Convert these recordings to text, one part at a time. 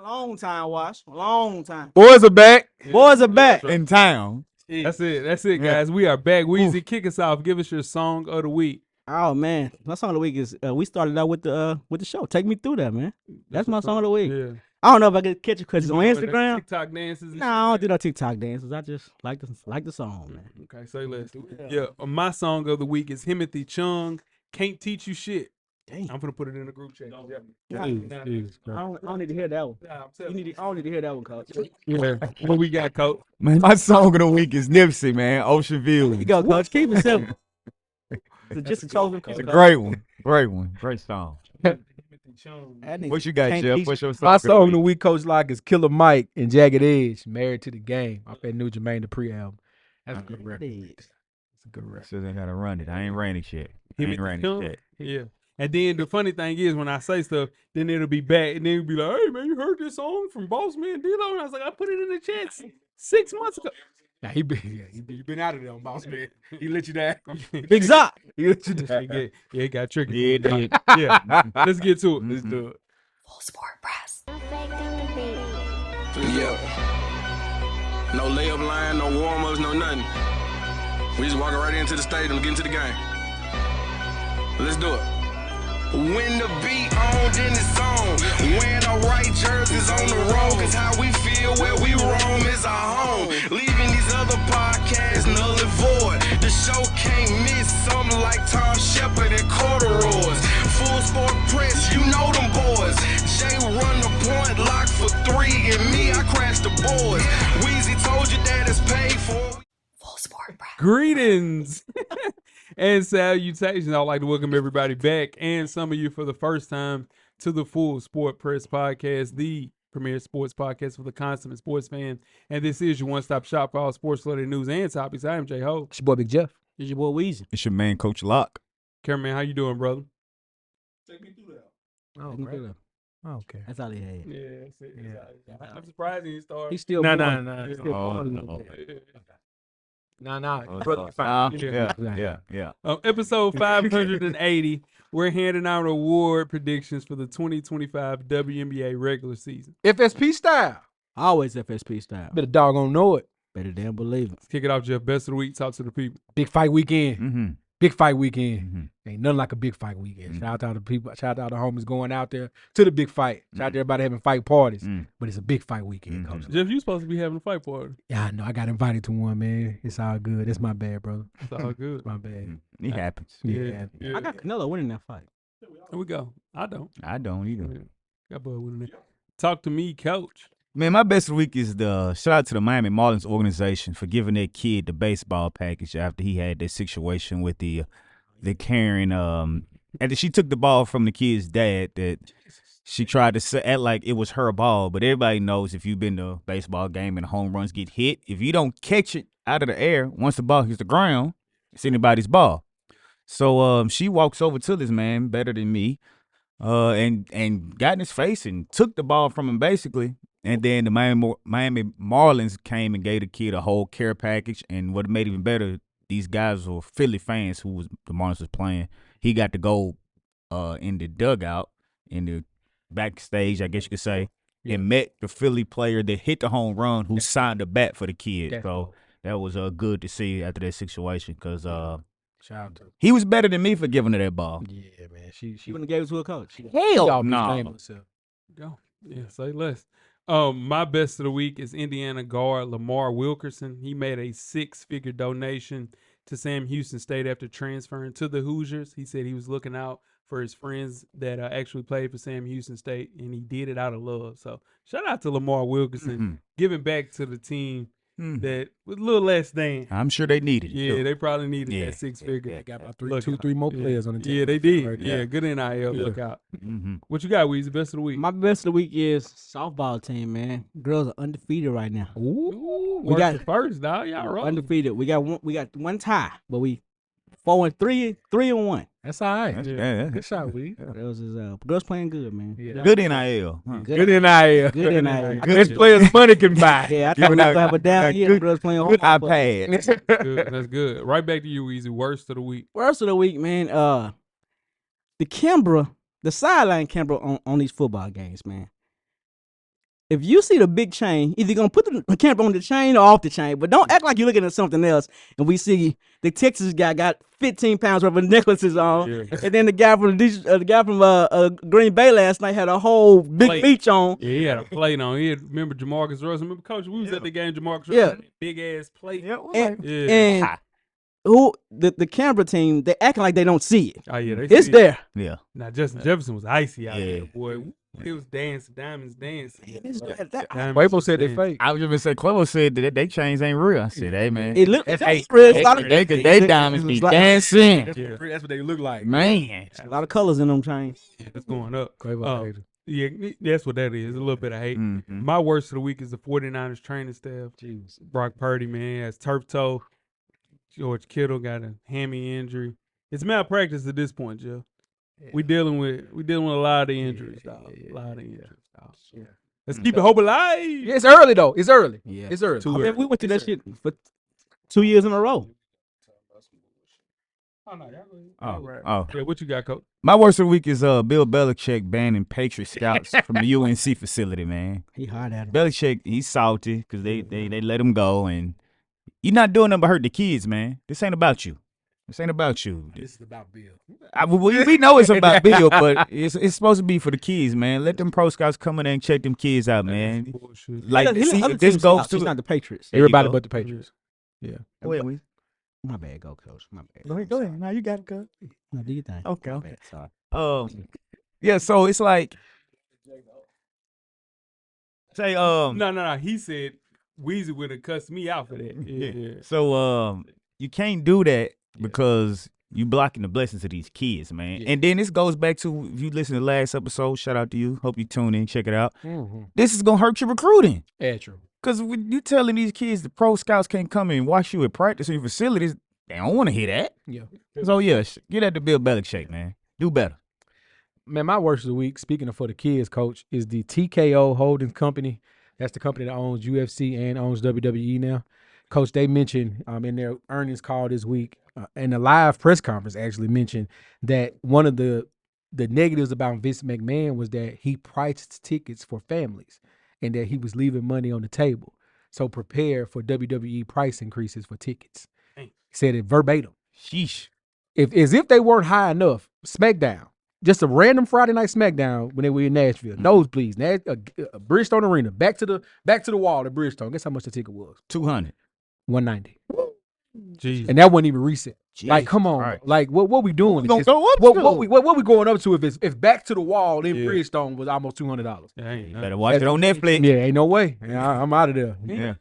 Long time, Wash. Long time. Boys are back. Boys are back. In town. That's it, guys. We are back. Weezy, kick us off. Give us your song of the week. Oh man, my song of the week is we started out with the show. Take me through that, man. That's my song of the week. Yeah. I don't know if I can catch it because it's on Instagram. TikTok dances. No, I don't do no TikTok dances. I just like the song, man. Okay, say less. Yeah, my song of the week is Himothy Chung. Can't teach you shit. Dang. I'm gonna put it in the group chat. I don't need to hear that one. I don't need to hear that one, Coach. Yeah. What we got, Coach? Man, my song of the week is Nipsey, man. Ocean View. Here you go, Coach. Keep it simple. It's just a chosen It's a great one. Great song. What you got, Jeff? What's your song? My song of the week, Coach Lock, is Killer Mike and Jagged Edge, Married to the Game. I bet New Jermaine Dupri album. That's a good record. It's a good record. So they gotta run it. I ain't ran it yet. Yeah. And then the funny thing is when I say stuff, then it'll be back and then it'll be like, hey man, you heard this song from Boss Man D-Lo? And I was like, I put it in the chat 6 months ago. Now he been out of there on Boss Man. He let you down. Big Zop. He let you down. It got tricky. Yeah, it did. Yeah. Let's get to it. Let's do it. Full Sport Press. Yeah. No layup line, no warm-ups, no nothing. We just walking right into the stadium, get into the game. Let's do it. When the beat on, then it's on. Wearing our right jerseys on the road, cause how we feel where we roam is our home. Leaving these other podcasts null and void. The show can't miss something like Tom Shepard and corduroys. Full Sport Press, you know them boys. Jay run the point, lock for 3, and me, I crash the boards. Weezy told you that it's paid for. Full Sport Press. Greetings and salutations. I'd like to welcome everybody back and some of you for the first time to the Full Sport Press Podcast, the premier sports podcast for the consummate sports fan. And this is your one-stop shop for all sports-related news and topics. I am Jay Ho. It's your boy Big Jeff. It's your boy Weezy. It's your man, Coach Lock. Cameraman, how you doing, brother? Take me through that. Oh, great. Oh, okay. That's all he had. Yeah, that's it. Yeah. I'm surprised he started. He's still No. He's still born. Brother, fine. Yeah. Episode 580, we're handing out award predictions for the 2025 WNBA regular season. FSP style. Always FSP style. Better doggone know it. Better damn believe it. Let's kick it off, Jeff. Best of the week. Talk to the people. Big fight weekend. Mm-hmm. Big fight weekend. Mm-hmm. Ain't nothing like a big fight weekend. Shout out to all the people. Shout out to all the homies going out there to the big fight. Shout out to everybody having fight parties. But it's a big fight weekend, Coach. Jeff, you supposed to be having a fight party. Yeah, I know. I got invited to one, man. It's all good. It's my bad, brother. It's all good. It's my bad. It happens. Yeah. I got Canelo winning that fight. Here we go. I don't. I don't either. Got Bud winning it. Talk to me, Coach. Man, my best of the week is the shout out to the Miami Marlins organization for giving that kid the baseball package after he had that situation with the Karen. After she took the ball from the kid's dad, that she tried to act like it was her ball. But everybody knows if you've been to a baseball game and home runs get hit, if you don't catch it out of the air, once the ball hits the ground, it's anybody's ball. So she walks over to this man, better than me, and got in his face and took the ball from him basically. And then the Miami Marlins came and gave the kid a whole care package. And what made it even better, these guys were Philly fans who the Marlins was playing. He got to go in the dugout, in the backstage, I guess you could say, and met the Philly player that hit the home run who signed the bat for the kid. So that was good to see after that situation because shout out to her. He was better than me for giving her that ball. Yeah, man. She wouldn't have gave it to a coach. Hell no. Go. Yeah, say less. My best of the week is Indiana guard Lamar Wilkerson. He made a 6-figure donation to Sam Houston State after transferring to the Hoosiers. He said he was looking out for his friends that actually played for Sam Houston State, and he did it out of love. So shout out to Lamar Wilkerson, giving back to the team that was a little less than. I'm sure they needed it. Yeah, too. they probably needed that 6-figure. They got about three more players on the team. Yeah, they did. Right Yeah, good NIL. Look out. Mm-hmm. What you got, Weezy? Best of the week. My best of the week is softball team, man. Girls are undefeated right now. Ooh, we got first, dog. Y'all rolling. Undefeated. We got one tie, but we 4-3-1. That's all right. Yeah. Good shot, we. Girls playing good, man. Yeah. Good NIL. Huh? Good NIL. Good NIL. Best players money can buy. Yeah, I thought we were gonna have a down year. Girls playing Good hard, iPad. Good. That's good. Right back to you, Weezy. Worst of the week. Worst of the week, man. The sideline Kimbra on these football games, man. if you see the big chain, either you're gonna put the camera on the chain or off the chain, but don't act like you're looking at something else. And we see the Texas guy got 15 pounds worth of necklaces on, and then the guy from Green Bay last night had a whole big Plate. beach on. Yeah, he had a plate on. Remember Jamarcus Russell? Remember, Coach? We was at the game. Jamarcus Russell, Yeah. big ass plate. And, Yeah. and who the camera team? They acting like they don't see it. Oh yeah, It's there. Yeah. Now Justin Jefferson was icy out Yeah. there, boy. He was dancing, diamonds dancing. Diamonds Quavo said they dancing. fake. I was just gonna say, Clevo said that they chains ain't real. I said, hey man, It look. That's It's hey, a lot of they diamonds be dancing, Yeah. That's what they look like. man. a lot of colors in them chains. It's going up. Quavo hater. Yeah, that's what that is. A little bit of hate. Mhm. My worst of the week is the 49ers training staff. Jeez. Brock Purdy, man, has turf toe. George Kittle got a hammy injury. It's malpractice at this point, Jeff. We dealing with a lot of the injuries, dog. A lot of the injuries, dog. Yeah. Let's keep it hope alive. Yeah, it's early though. It's early. Yeah. It's early. Too I mean, early. we went through that shit for 2 years in a row. Oh, Yeah, what you got, Coach? my worst of the week is Bill Belichick banning Patriot scouts from the UNC facility, man. He hard at him. Belichick, he's salty because they let him go, and you're not doing nothing but hurt the kids, man. This ain't about you. This ain't about you. This is about Bill. We know it's about Bill, but it's supposed to be for the kids, man. Let them pro scouts come in there and check them kids out, man. Bullshit. Like, He let see, other if this teams goes out, to just not the Patriots. There you Everybody go. but the Patriots. Yeah. My bad, go coach. My bad. Go ahead. Now you got it, go. No, do your thing. Okay, My okay. bad, sorry. Yeah. So it's like, say, No. He said Weezy would have cussed me out for that. Yeah. So you can't do that because you blocking the blessings of these kids, man. Yeah. And then this goes back to, if you listen to the last episode, shout out to you. Hope you tune in, check it out. Mm-hmm. This is gonna hurt your recruiting. Yeah, true. Because when you telling these kids the pro scouts can't come in and watch you at practice in your facilities, they don't want to hear that. Yeah. So yeah, get at the Bill Belichick, man. Do better. Man, my worst of the week, speaking of for the kids, coach, is the TKO Holdings Company. That's the company that owns UFC and owns WWE now. Coach, they mentioned in their earnings call this week, and the live press conference actually mentioned that one of the negatives about Vince McMahon was that he priced tickets for families and that he was leaving money on the table. So prepare for WWE price increases for tickets. Dang. He said it verbatim. Sheesh. As if they weren't high enough, SmackDown, just a random Friday night SmackDown when they were in Nashville, nosebleeds, Bridgestone Arena, back to the wall at Bridgestone. Guess how much the ticket was? $200. $190, Jeez. and that wasn't even reset. Like, Jeez. come on, Right. like what we doing? We gonna It's- go up what, to? what we going up to if back to the wall in Yeah. Bridgestone was almost $200? Yeah, ain't You nothing. better watch it on Netflix. Yeah, ain't no way. I'm out of there. Yeah.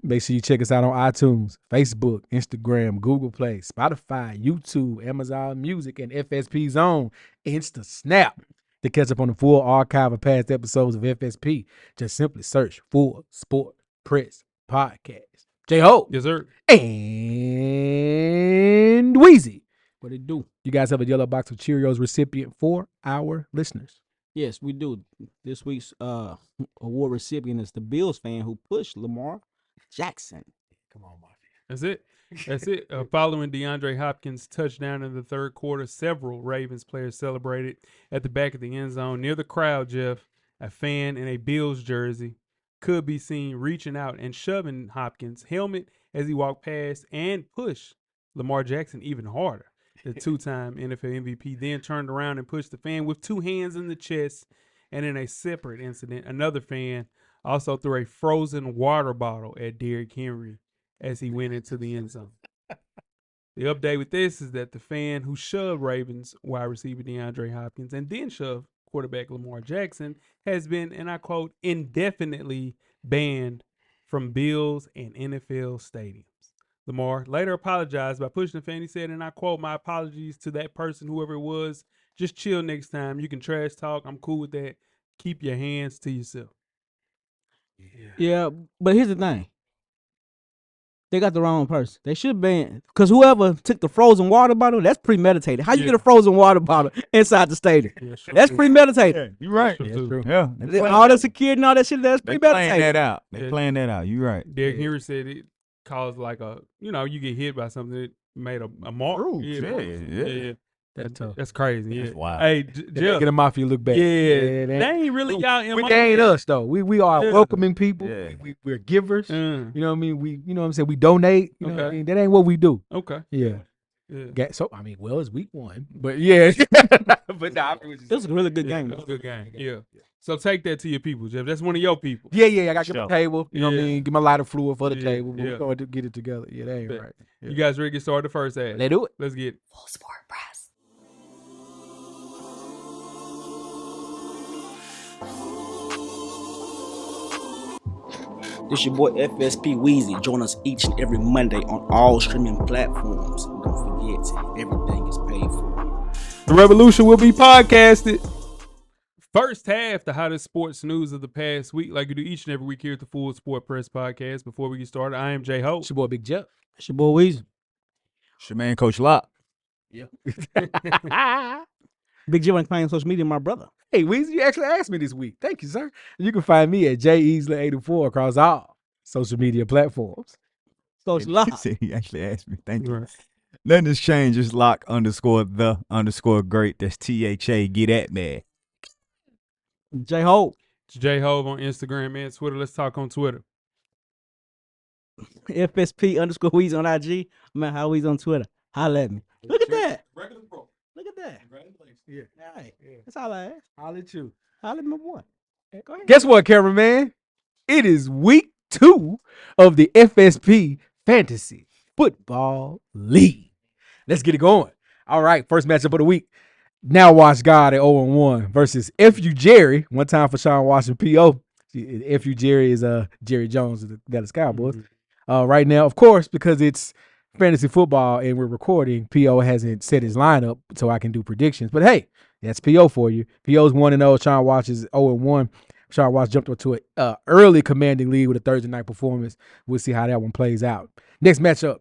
Make sure you check us out on iTunes, Facebook, Instagram, Google Play, Spotify, YouTube, Amazon Music, and FSP Zone, Insta Snap. To catch up on the full archive of past episodes of FSP, just simply search Full Sport Press Podcast. J-Ho Yes, sir. and Weezy. What it do? You guys have a yellow box of Cheerios recipient for our listeners. Yes, we do. This week's award recipient is the Bills fan who pushed Lamar Jackson. Come on, Mafia. That's it. That's it. Following DeAndre Hopkins' touchdown in the third quarter, several Ravens players celebrated at the back of the end zone near the crowd. Jeff, a fan in a Bills jersey, could be seen reaching out and shoving Hopkins' helmet as he walked past and pushed Lamar Jackson even harder. The two-time NFL MVP then turned around and pushed the fan with two hands in the chest. And in a separate incident, another fan also threw a frozen water bottle at Derrick Henry as he went into the end zone. The update with this is that the fan who shoved Ravens wide receiver DeAndre Hopkins and then shoved quarterback Lamar Jackson has been, and I quote, indefinitely banned from Bills and NFL stadiums. Lamar later apologized by pushing the fan. He said, and I quote, "My apologies to that person, whoever it was. Just chill next time. You can trash talk. I'm cool with that. Keep your hands to yourself." Yeah, but here's the thing. They got the wrong person. They should ban, because whoever took the frozen water bottle, that's premeditated. How you get a frozen water bottle inside the stadium? Yeah, sure That's too. premeditated. You're right. Sure Yeah, too. true. Yeah. All the security and all that shit, that's They playing premeditated. that out. They Yeah. playing that out. You're right. Derrick Henry said it caused like a, you get hit by something that made a mark. Bruise, bruise. yeah. Yeah. That's tough. That's crazy. Yeah. That's wild. Hey, They Jeff. get a mafia look back. Yeah, they they ain't really y'all MO. they ain't us though. We are Yeah. welcoming people. Yeah. We're givers. Mm, You know what I mean? You know what I'm saying? We donate. You know what I Okay. mean? That ain't what we do. okay. Yeah. Yeah. So I mean, well, it's week 1, but yeah. But nah, This was a really good game. That's a good game. Yeah. So take that to your people, Jeff. That's one of your people. yeah. I got to get Sure. my table. You know what I Yeah. mean? Get my lighter fluid for the Yeah, table. But yeah. we're going to get it together. Yeah, that ain't Bet. right. You guys ready to get started the first half? Let's do it. Let's get it. Full Sport Press. This your boy FSP Weezy. Join us each and every Monday on all streaming platforms. And don't forget, everything is paid for. The Revolution will be podcasted. First half, the hottest sports news of the past week, like we do each and every week here at the Full Sport Press Podcast. Before we get started, I am Jay Ho. It's your boy Big Jeff. It's your boy Weezy. It's your man, Coach Locke. Big Jim ain't playing social media, my brother. Hey, Weezy, you actually asked me this week. Thank you, sir. You can find me at JEasley84 across all social media platforms. Social Lock. He actually asked me. Thank you. Right. Nothing has changed. Just Locke _the_ great. That's THA. Get at me. J Ho. It's Jay Hove on Instagram and Twitter. Let's talk on Twitter. FSP _Weezy on IG. Man, how Weezy on Twitter. Holla at me. Look at that. Look at that. Yeah. All right. That's all I ask. I'll let you. Holla at my boy. Go ahead. Guess what, cameraman? It is week 2 of the FSP Fantasy Football League. Let's get it going. All right, first matchup of the week. Now watch God at 0-1 versus FU Jerry. One time for Sean Washington PO. FU Jerry is Jerry Jones of the Dallas Cowboys. Right now, of course, because it's fantasy football and we're recording, PO hasn't set his lineup so I can do predictions. But hey, that's PO for you. PO's 1-0. Sean Watch is 0-1. Sean Watch jumped into an early commanding lead with a Thursday night performance. We'll see how that one plays out. Next matchup,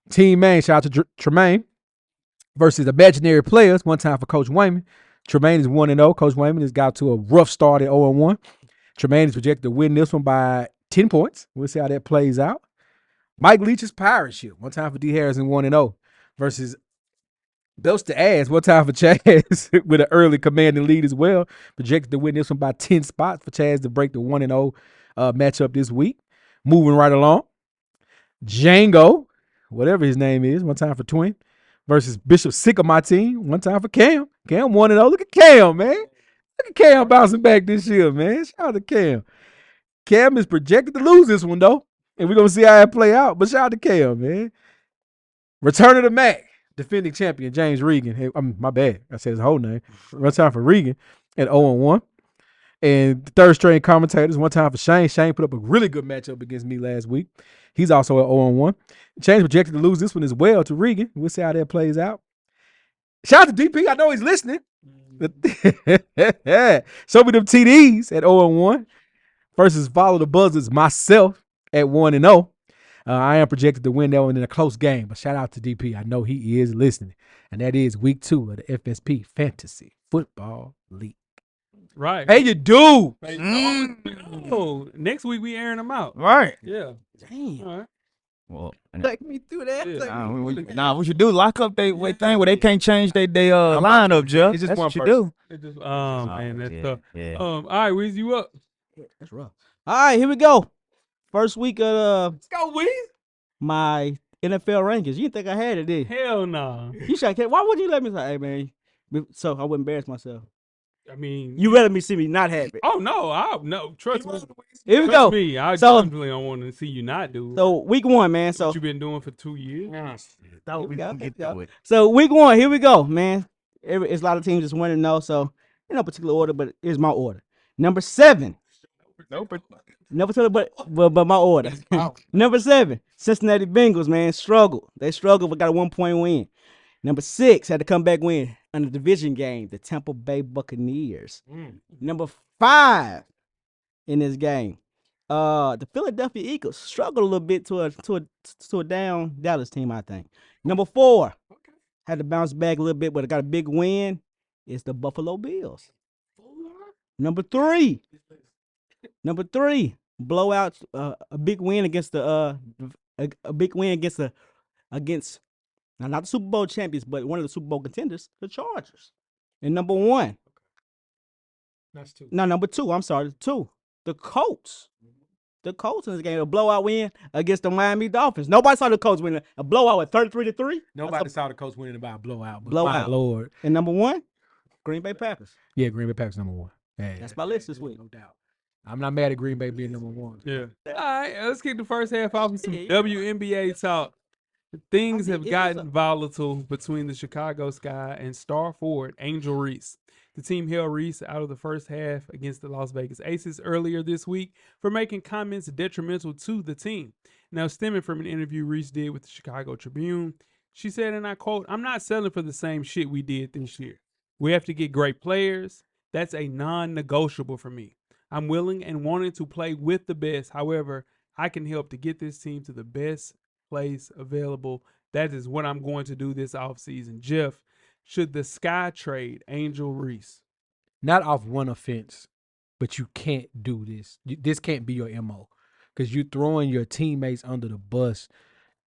Team Maine. Shout out to Tremaine versus Imaginary Players. One time for Coach Wayman. Tremaine is 1-0. Coach Wayman has got to a rough start at 0-1. Tremaine is projected to win this one by 10 points. We'll see how that plays out. Mike Leach's Pirate Ship. One time for D. Harrison 1-0 versus Belts to Ass. One time for Chaz with an early commanding lead as well. Projected to win this one by 10 spots for Chaz to break the 1-0 matchup this week. Moving right along. Django, whatever his name is, one time for Twin versus Bishop Sick of my team. One time for Cam. Cam 1-0. Look at Cam, man. Look at Cam bouncing back this year, man. Shout out to Cam. Cam is projected to lose this one, though. And we're going to see how it play out. But shout out to Cam, man. Return of the Mac. Defending champion James Regan. Hey, my bad. I said his whole name. One time for Regan at 0-1. And the third string commentators, one time for Shane. Shane put up a really good matchup against me last week. He's also at 0-1. Shane's projected to lose this one as well to Regan. We'll see how that plays out. Shout out to DP. I know he's listening. Show me them TDs at 0-1 versus Follow the Buzzards myself at 1-0. I am projected to win that one in a close game, but shout out to DP. I know he is listening. And that is week 2 of the FSP Fantasy Football League. Right. Hey, you do. Oh, next week we airing them out. Right. Yeah. Damn. All right. Well, Take me through that. Yeah. what you do? Lock up they thing where they can't change they lineup, Jeff. It's just That's one what you person. do. It just, man, that's yeah, tough. yeah. All right, Weezy, you up? That's rough. All right, here we go. First week of Let's go, Weez. my NFL rankings. You didn't think I had it, did you? Hell no. You should. Why would you let me say, hey, man? So I wouldn't embarrass myself. I mean, You rather me see me not happy. oh no, trust me. Here we Trust go. me, I So- definitely don't want to see you not do. So week 1, man. So what you been doing for 2 years? Thought we we go, could get yeah. to it. So week 1, here we go, man. It's a lot of teams just 1-0. So in no particular order, but here's my order. Number 7. Nope. Never tell it, but my order. Number 7, Cincinnati Bengals, man, struggled. They struggled, but got a 1-point win. Number 6 had to come back win on the division game, the Tampa Bay Buccaneers. Number 5 in this game, the Philadelphia Eagles struggled a little bit to a down Dallas team, I think. Number 4 had to bounce back a little bit, but got a big win. It's the Buffalo Bills. Number 3, blowout, a big win against against Now, not the Super Bowl champions, but one of the Super Bowl contenders, the Chargers. And number 1. That's 2. No, number 2. I'm sorry, 2. The Colts. The Colts in this game, a blowout win against the Miami Dolphins. Nobody saw the Colts win a blowout at 33-3. Nobody saw the Colts winning by a blowout. But Blowout. my Lord. And number 1, Green Bay Packers. Yeah, Green Bay Packers number 1. Yeah, That's my list this week. no doubt. I'm not mad at Green Bay being number 1. Yeah. All right, let's kick the first half off with some WNBA talk. Things have gotten volatile between the Chicago Sky and star forward Angel Reese. The team held Reese out of the first half against the Las Vegas Aces earlier this week for making comments detrimental to the team. Now, stemming from an interview Reese did with the Chicago Tribune, she said, and I quote, "I'm not selling for the same shit we did this year. We have to get great players. That's a non-negotiable for me. I'm willing and wanting to play with the best. However, I can help to get this team to the best place available. That is what I'm going to do this offseason." Jeff, should the Sky trade Angel Reese? Not off one offense, but you can't do this. This can't be your MO because you're throwing your teammates under the bus,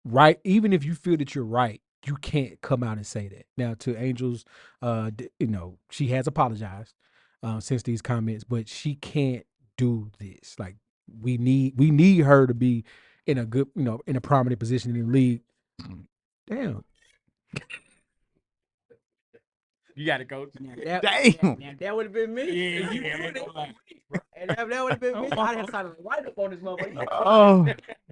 right? Even if you feel that you're right, you can't come out and say that. Now, to Angel's, she has apologized since these comments, but she can't do this. Like, we need her to be in a good, in a prominent position in the league. Damn. You got it, coach. Damn. That would have been me. Yeah. That would have been me. I'd have decided to write up on this motherfucker. Oh,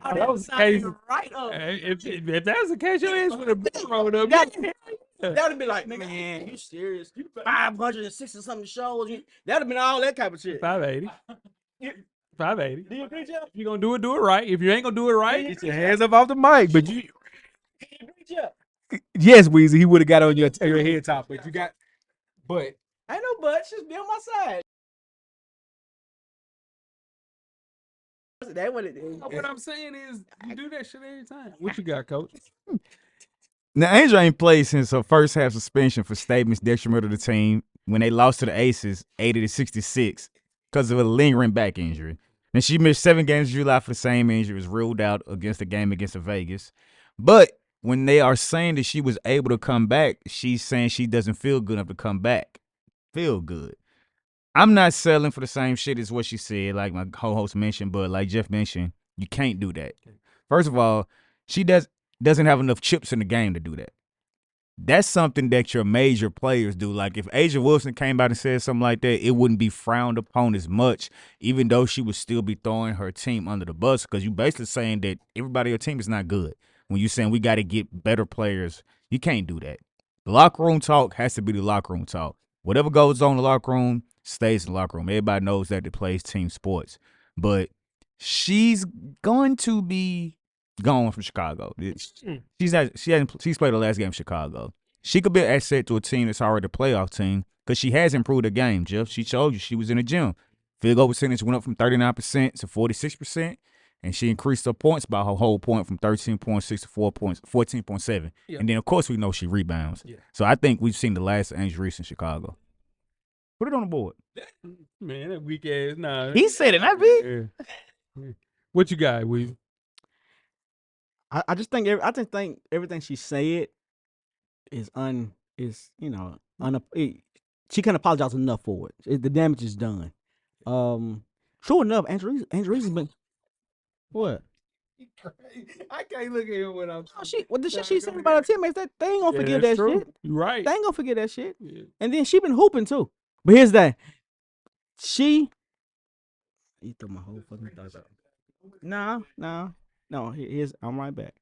that was the case. Right up. If that was the case, your ass would have been rolled up. That would have been like, man, you serious? 560 something shows. That would have been all that type of shit. 580. 580. Do you agree, Jeff? If you're going to do it right. If you ain't going to do it right, Get your hands up off the mic, but you. Do you agree, Jeff? Yes, Weezy, he would have got on your head top, but you got. But Ain't no but. She's be on my side. That what it is. what I'm saying is you do that shit every time. What you got, coach? now Angel ain't played since her first half suspension for statements detrimental to the team when they lost to the Aces 80-66 because of a lingering back injury. And she missed 7 games in July for the same injury. Was ruled out against the game against the Vegas. But when they are saying that she was able to come back, she's saying she doesn't feel good enough to come back. Feel good. I'm not selling for the same shit as what she said, like my co-host mentioned, but like Jeff mentioned, you can't do that. First of all, she doesn't have enough chips in the game to do that. That's something that your major players do. Like if Asia Wilson came out and said something like that, it wouldn't be frowned upon as much, even though she would still be throwing her team under the bus because you basically saying that everybody on your team is not good. When you're saying we got to get better players, you can't do that. The locker room talk has to be the locker room talk. Whatever goes on in the locker room stays in the locker room. Everybody knows that it plays team sports. But she's going to be gone from Chicago. She's played the last game in Chicago. She could be an asset to a team that's already a playoff team because she has improved her game, Jeff. She showed you she was in the gym. Field goal percentage went up from 39% to 46%. And she increased her points by her whole point from 13.6 to 14.7. Yeah. And then, of course, we know she rebounds. Yeah. So I think we've seen the last Angel Reese in Chicago. Put it on the board. Man, that weak ass. Nah. He said it, not me. Yeah. What you got, Weezy? I just think everything she said is she can't apologize enough for it. The damage is done. True enough, Angel Reese has been. What? I can't look at him when I'm. The shit she said about her teammates, that they ain't gonna forget that true. shit. You right. They ain't gonna forget that shit. Yeah. And then she been hooping too. But here's that. You threw my whole fucking thoughts out. No. Here's I'm right back.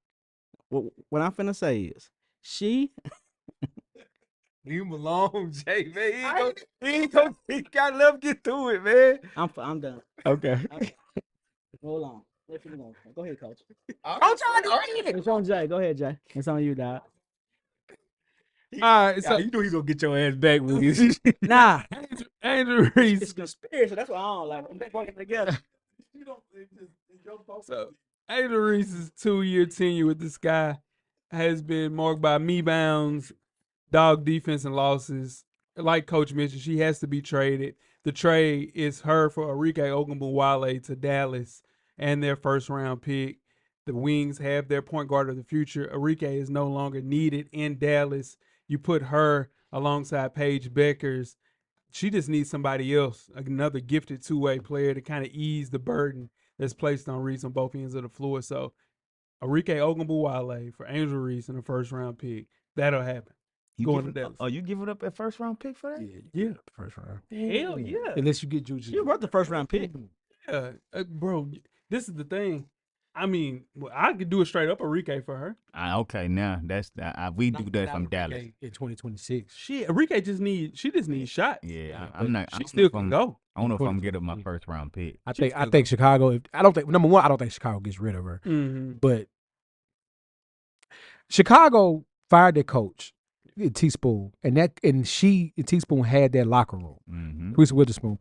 What I'm finna say is she. Leave him alone, Jay, man. He gotta let him get through it, man. I'm done. Okay. Hold on. Go ahead, coach. Coach, It's on Jay. Go ahead, Jay. It's on you, dog. All right, so you know he's gonna get your ass back with you. Nah. Angel Reese. It's conspiracy. That's what I don't like. We're working together. So Angel Reese's 2-year tenure with the Sky has been marked by me-bounds, dog defense, and losses. Like Coach mentioned, she has to be traded. The trade is her for Arike Ogunbowale to Dallas and their first-round pick. The Wings have their point guard of the future. Arike is no longer needed in Dallas. You put her alongside Paige Beckers. She just needs somebody else, another gifted two-way player to kind of ease the burden that's placed on Reese on both ends of the floor. So Arike Ogunbowale for Angel Reese in the first-round pick. That'll happen. Going to Dallas. Oh, you giving up that first-round pick for that? Yeah, first round. Hell yeah. Unless you get Juju. You're worth the first round pick. Yeah, bro, this is the thing. I mean, I could do it straight up Arike for her. Okay, now that's we do that from Dallas. In 2026. Arike just needs shots. Yeah, I'm not. She still can go. I don't know if I'm getting my first-round pick. I think Chicago. I don't think Chicago gets rid of her. Mm-hmm. But Chicago fired their coach, Teaspoon, and Teaspoon had that locker room. Mm-hmm. Coach Witherspoon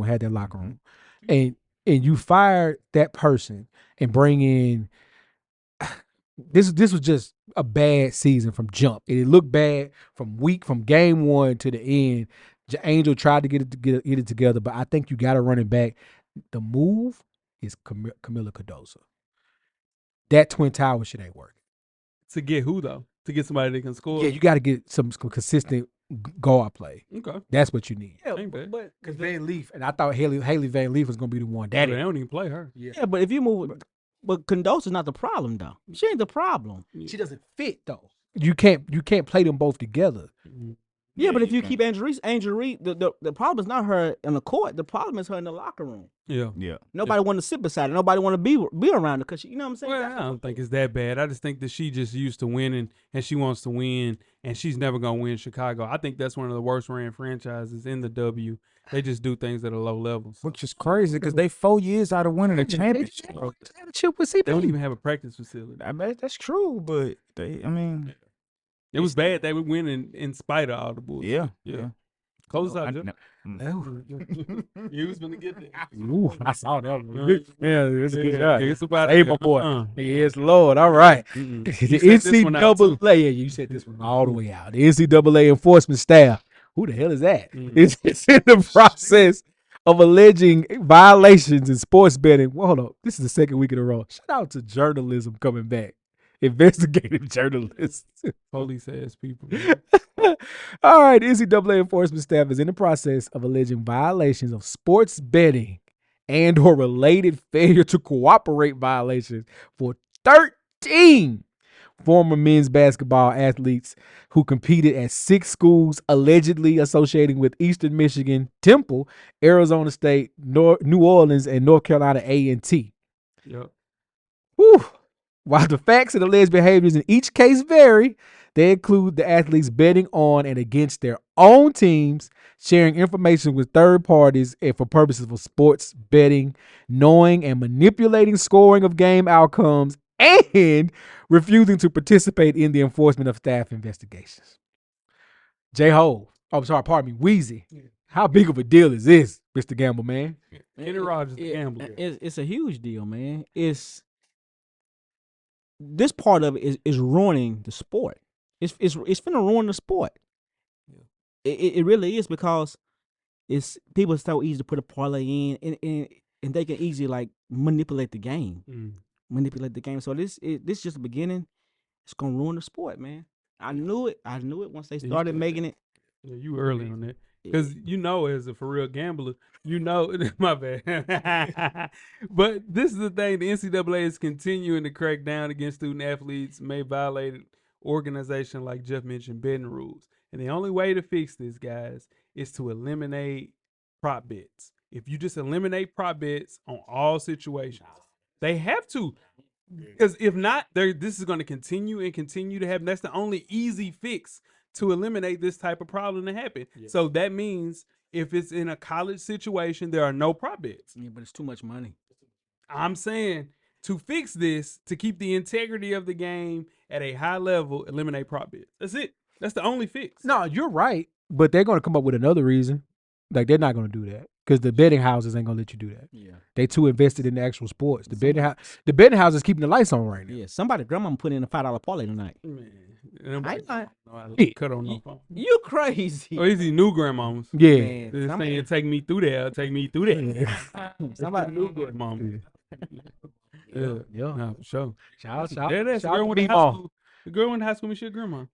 had that locker room, and you fired that person and bring in. This was just a bad season from jump. It looked bad from game one to the end. Angel tried to get it together, but I think you got to run it back. The move is Camila Cardoso. That Twin Tower shit ain't working. To get who though? To get somebody that can score. Yeah, you got to get some consistent guard play. Okay. That's what you need. Yeah, Ain't bad. but Because Van Leaf, and I thought Haley Van Leaf was gonna be the one. They don't even play her. yeah, but if you move, but Condosa's not the problem though. She ain't the problem. She doesn't fit though. You can't play them both together. Yeah, but if you keep Angel Reese, the problem is not her in the court. The problem is her in the locker room. Yeah. Yeah. Nobody want to sit beside her. Nobody want to be around her because you know what I'm saying. Well, I don't think it's that bad. I just think that she just used to winning and she wants to win, and she's never gonna win Chicago. I think that's one of the worst ran franchises in the W. They just do things at a low level. So Which is crazy because they 4 years out of winning a championship. they don't even have a practice facility. I mean, that's true, but It was bad. They would win in spite of all the bullshit. yeah. Close out, Joe. You was gonna get there. Ooh, I saw that one. Yeah, it's a good shot. Get somebody Hey, there. my boy. Uh-uh. Yes, Lord. All right. Mm-mm. The You set this one out, too. NCAA. Yeah, you said this one all the way out. The NCAA enforcement staff. Who the hell is that? It's in the process of alleging violations in sports betting. Well, hold on. This is the second week in a row. Shout out to journalism coming back. Investigative journalists. Police ass people. All right, the NCAA enforcement staff is in the process of alleging violations of sports betting and or related failure to cooperate violations for 13 former men's basketball athletes who competed at 6 schools allegedly associating with Eastern Michigan, Temple, Arizona State, New Orleans, and North Carolina A&T. Yep. Whew. While the facts and alleged behaviors in each case vary, they include the athletes betting on and against their own teams, sharing information with third parties and for purposes of sports betting, knowing and manipulating scoring of game outcomes, and refusing to participate in the enforcement of staff investigations. Weezy. How big of a deal is this, Mr. Gamble, man? Kenny Rogers, the gambler. It's a huge deal, man. This part of it is ruining the sport. It's finna ruin the sport. It really is because it's people are so easy to put a parlay in and they can easily like manipulate the game. So this is just the beginning. It's gonna ruin the sport, man. I knew it once they started making it. Yeah, you early on that. Because as a for real gambler, my bad. But this is the thing: the NCAA is continuing to crack down against student athletes may violate organization like Jeff mentioned betting rules. And the only way to fix this, guys, is to eliminate prop bets. If you just eliminate prop bets on all situations, they have to. Because if not, this is going to continue to happen. That's the only easy fix to eliminate this type of problem to happen. Yeah. So that means if it's in a college situation, there are no prop bets. Yeah, but it's too much money. I'm saying to fix this, to keep the integrity of the game at a high level, eliminate prop bets. That's it. That's the only fix. No, you're right. But they're going to come up with another reason. Like, they're not going to do that. Because the betting houses ain't going to let you do that. Yeah. They too invested in the actual sports. The betting house is keeping the lights on right now. Yeah, somebody grandma put in a $5 parlay tonight. Man. Cut on no phone. You crazy. Oh, these new grandmamas. Yeah. They're saying, take me through there. Take me through there. Somebody new grandmama. Yeah. Yeah. Nah, for sure. Shout Yeah, that's the out girl to went to high B-Ball. school. The girl went to high school with Michelle Grandma.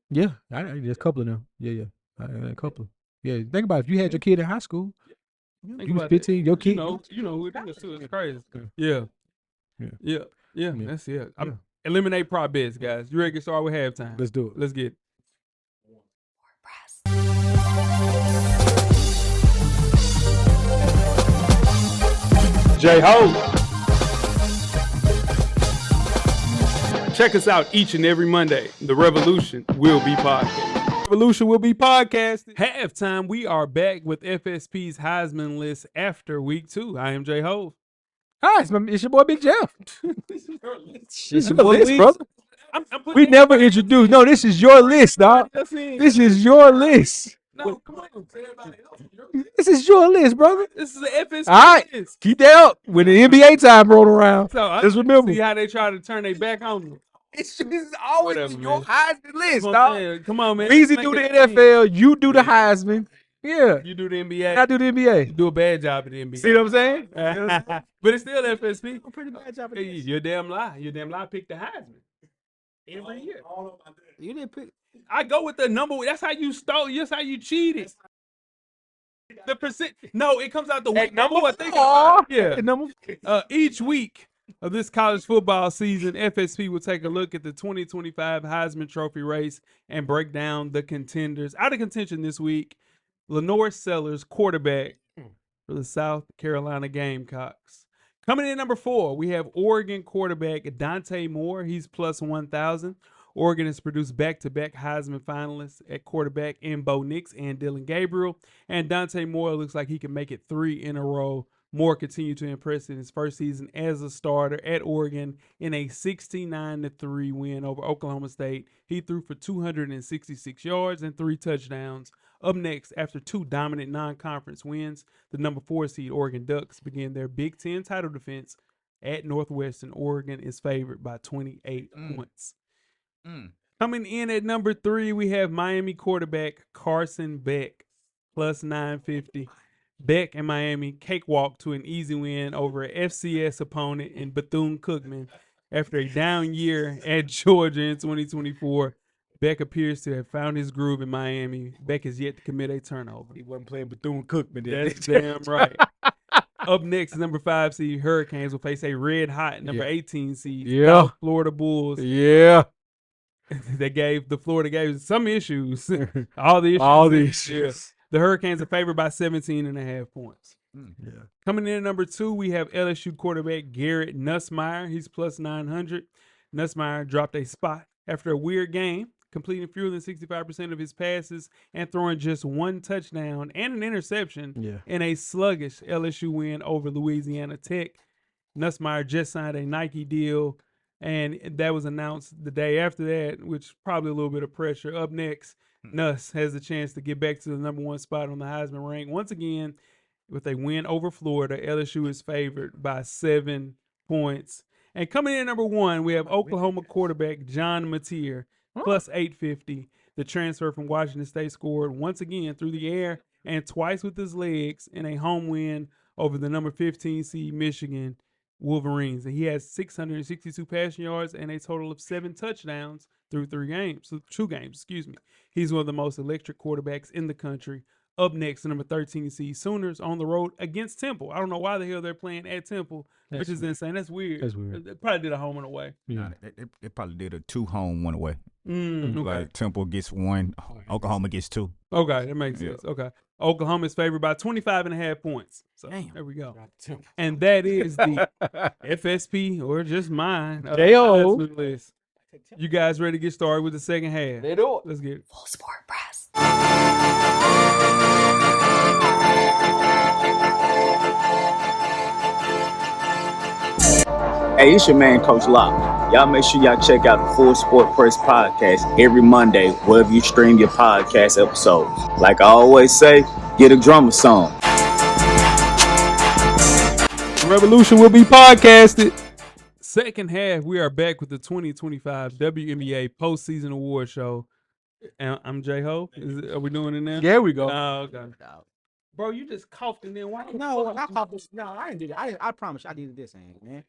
Yeah, there's a couple of them. Yeah. A couple. Yeah, think about it. If you had your kid in high school, Think you was about 15, that. your kid. You know who it is too. It's crazy. Yeah. Yeah. That's it. Yeah. Eliminate prop bets, guys. You ready to get started with halftime? Let's do it. Let's get it. J-Ho. Check us out each and every Monday. The Revolution will be podcasted. Revolution will be podcasted. Halftime, we are back with FSP's Heisman list after week 2. I am J-Ho. Hi, it's your boy Big Jeff. It's This your your boy list, Weezy. brother. We never introduced. No, this is your list, dog. This is your list. No, come on. Say everybody else. This is your list, brother. This is the FSP All right, list. keep that up. When the NBA time roll around, So I just remember. see how they try to turn their back on you. This is always Whatever, your man. Heisman list, Come on, dog. man. Come on, man. Weezy Make do the it clean. NFL, you do the Heisman. Yeah, You do the NBA. I do the NBA. You do a bad job at the NBA. See what I'm saying? But it's still FSP. Pretty bad job. Hey, you're damn lie. You're damn lie. Pick the Heisman every year. You didn't pick. I go with the number. That's how you stole. That's how you cheated. The percent. No, it comes out the week before. Think about it. Yeah. At number Each week of this college football season, FSP will take a look at the 2025 Heisman Trophy race and break down the contenders. Out of contention this week, Lenore Sellers, quarterback for the South Carolina Gamecocks. Coming in number 4, we have Oregon quarterback Dante Moore. He's plus 1,000. Oregon has produced back-to-back Heisman finalists at quarterback in Bo Nix and Dylan Gabriel. And Dante Moore looks like he can make it 3 in a row. Moore continued to impress in his first season as a starter at Oregon in a 69-3 win over Oklahoma State. He threw for 266 yards and 3 touchdowns. Up next, after 2 dominant non-conference wins, the number 4 seed Oregon Ducks begin their Big Ten title defense at Northwestern. Oregon is favored by 28 points. Coming in at number 3, we have Miami quarterback Carson Beck, plus 950. Beck and Miami cakewalk to an easy win over an FCS opponent in Bethune-Cookman. After a down year at Georgia in 2024, Beck appears to have found his groove in Miami. Beck is yet to commit a turnover. he wasn't playing Bethune-Cookman. That's damn right. Up next, number 5 seed Hurricanes will face a red-hot number 18 seed South Florida Bulls. Yeah. Florida gave some issues. All the issues. Yeah. The Hurricanes are favored by 17.5 points. Yeah. Coming in at number 2, we have LSU quarterback Garrett Nussmeier. He's plus 900. Nussmeier dropped a spot after a weird game, completing fewer than 65% of his passes and throwing just 1 touchdown and an interception in a sluggish LSU win over Louisiana Tech. Nussmeier just signed a Nike deal, and that was announced the day after that, which probably a little bit of pressure. Up next, Nuss has a chance to get back to the number 1 spot on the Heisman rank. Once again, with a win over Florida, LSU is favored by 7 points. And coming in at number 1, we have Oklahoma quarterback John Mateer, plus 850. The transfer from Washington State scored once again through the air and twice with his legs in a home win over the number 15 seed Michigan Wolverines. And he has 662 passing yards and a total of 7 touchdowns through 2 games. He's one of the most electric quarterbacks in the country. Up next, the number 13 seed Sooners on the road against Temple. I don't know why the hell they're playing at Temple, which is insane. That's weird. They probably did a home and away. Yeah. They probably did a 2 home, 1 away. Okay. Like Temple gets 1, Oklahoma gets 2. Okay, that makes sense. Okay. Oklahoma is favored by 25.5 points. So there we go. And that is the FSP, or just mine, J.O. Heisman list. You guys ready to get started with the second half? They do it. Let's get it. Full Sport Press. Hey, it's your man, Coach Locke. Y'all make sure y'all check out the Full Sport Press podcast every Monday, wherever you stream your podcast episodes. Like I always say, get a drummer song. Revolution will be podcasted. Second half, we are back with the 2025 WNBA Postseason Award Show. And I'm J-Ho. Are we doing it now? Yeah, we go. Oh, okay. Bro, you just coughed and then why? No, I didn't do that. I promise I did this thing, man.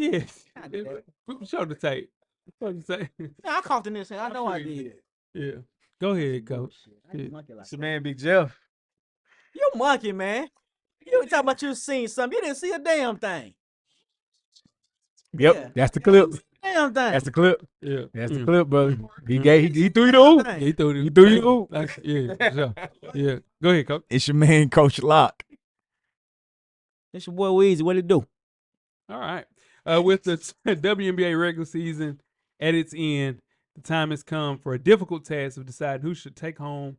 Yes. Show the tape. Show the tape. I coughed in this. I know I did. Yeah. Go ahead, coach. Yeah. It's your man, Big Jeff. You monkey, man. You talking about you seen something. You didn't see a damn thing. Yep, Yeah. that's the clip. Damn thing. That's the clip. Yeah. That's the clip, brother. He threw you the hoop. Thing. He threw He threw you the hoop. Yeah, for sure. Yeah. Go ahead, coach. It's your man, Coach Locke. It's your boy Weezy. What it do? All right. With the WNBA regular season at its end, the time has come for a difficult task of deciding who should take home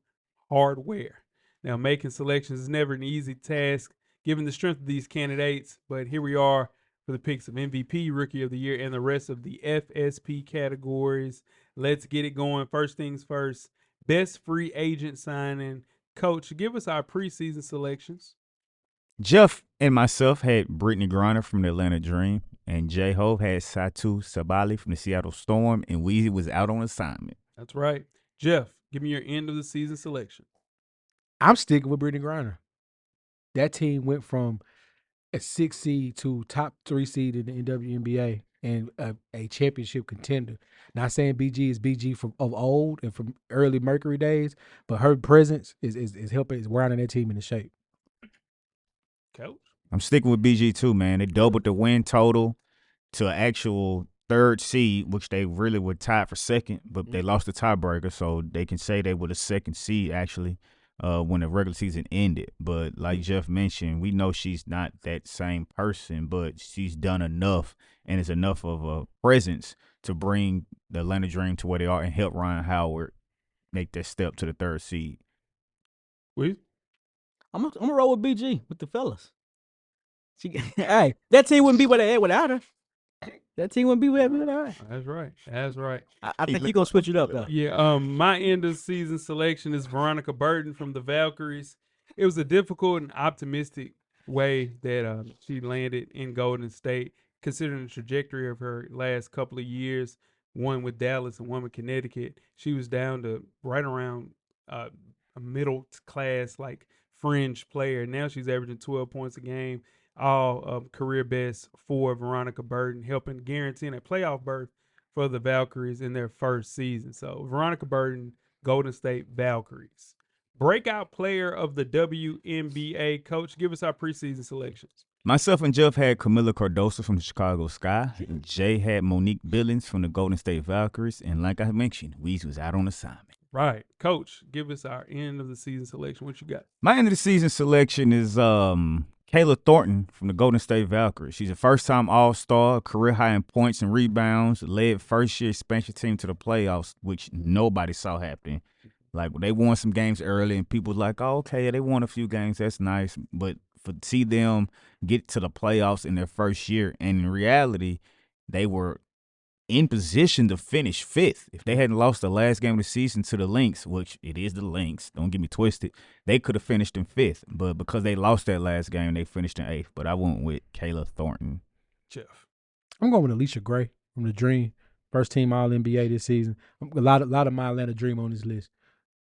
hardware. Now, making selections is never an easy task given the strength of these candidates, but here we are for the picks of MVP, Rookie of the Year, and the rest of the FSP categories. Let's get it going. First things first, best free agent signing. Coach, give us our preseason selections. Jeff and myself had Brittany Griner from the Atlanta Dream, and J-Ho had Satu Sabali from the Seattle Storm, and Weezy was out on assignment. That's right. Jeff, give me your end of the season selection. I'm sticking with Brittany Griner. That team went from a 6 seed to top 3 seed in the WNBA and a championship contender. Not saying BG is BG from of old and from early Mercury days, but her presence is helping, is rounding that team into shape. Coach? I'm sticking with BG too, man. They doubled the win total to an actual 3rd seed, which they really were tied for 2nd, but they lost the tiebreaker, so they can say they were the 2nd seed actually when the regular season ended. But like Jeff mentioned, we know she's not that same person, but she's done enough and is enough of a presence to bring the Atlanta Dream to where they are and help Ryan Howard make that step to the 3rd seed. We? I'm gonna roll with BG with the fellas. Hey, that team wouldn't be where they at without her. That team wouldn't be where they at without her. That's right. That's right. I think you're gonna switch it up though. Yeah, my end of season selection is Veronica Burton from the Valkyries. It was a difficult and optimistic way that she landed in Golden State, considering the trajectory of her last couple of years, one with Dallas and one with Connecticut. She was down to right around a middle class, like fringe player. Now she's averaging 12 points a game, all career best for Veronica Burton, helping guaranteeing a playoff berth for the Valkyries in their first season. So Veronica Burton, Golden State Valkyries. Breakout player of the WNBA. Coach, give us our preseason selections. Myself and Jeff had Camila Cardoso from the Chicago Sky. Jay had Monique Billings from the Golden State Valkyries. And like I mentioned, Weezy was out on assignment. Right. Coach, give us our end of the season selection. What you got? My end of the season selection is Kayla Thornton from the Golden State Valkyries. She's a first-time All-Star, career high in points and rebounds, led first-year expansion team to the playoffs, which nobody saw happening. Like, they won some games early, and people were like, oh, okay, they won a few games. That's nice. But to see them get to the playoffs in their first year, and in reality, they were in position to finish 5th. If they hadn't lost the last game of the season to the Lynx, which it is the Lynx, don't get me twisted, they could have finished in 5th. But because they lost that last game, they finished in 8th. But I went with Kayla Thornton. Jeff. I'm going with Alicia Gray from the Dream, first team All NBA this season. A lot of my Atlanta Dream on this list.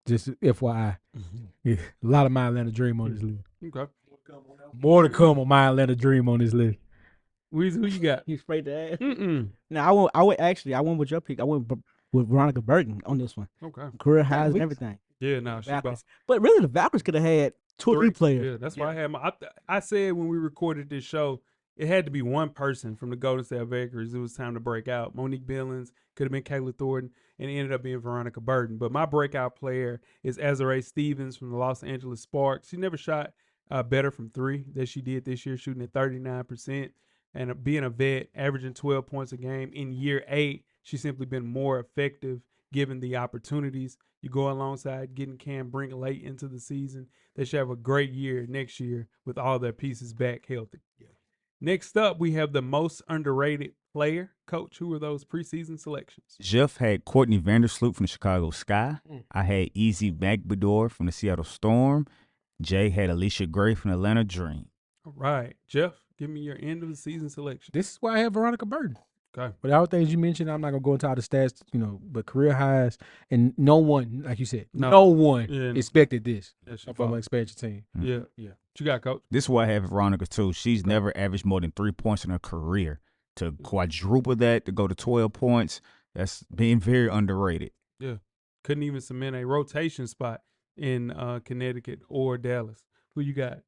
Just FYI, yeah, a lot of my Atlanta Dream on this list. Okay. More to come on my Atlanta Dream on this list. Weezy, who you got? He's afraid to ask. Mm-mm. No, I went with your pick. I went with Veronica Burton on this one. Okay. Career highs and everything. Yeah, no, she Valkyries. But really, the Valkyries could have had 2 or 3 players. Yeah, that's why I had my. I said when we recorded this show, it had to be one person from the Golden State Valkyries. It was time to break out. Monique Billings, could have been Kayla Thornton, and it ended up being Veronica Burton. But my breakout player is Azurá Stevens from the Los Angeles Sparks. She never shot better from 3 than she did this year, shooting at 39%. And being a vet, averaging 12 points a game in year 8, she's simply been more effective given the opportunities. You go alongside getting Cam Brink late into the season. They should have a great year next year with all their pieces back healthy. Yeah. Next up, we have the most underrated player. Coach, who are those preseason selections? Jeff had Courtney Vandersloot from the Chicago Sky. I had Easy Magbador from the Seattle Storm. Jay had Alicia Gray from the Atlanta Dream. All right. Jeff, give me your end of the season selection. This is why I have Veronica Burton. Okay. But all the things you mentioned, I'm not gonna go into all the stats, but career highs, and no one, like you said, no one expected this from an expansion team. Yeah. What you got, Coach? This is why I have Veronica too. She's never averaged more than 3 points in her career. to quadruple that to go to 12 points, that's being very underrated. Yeah. Couldn't even cement a rotation spot in Connecticut or Dallas. Who you got?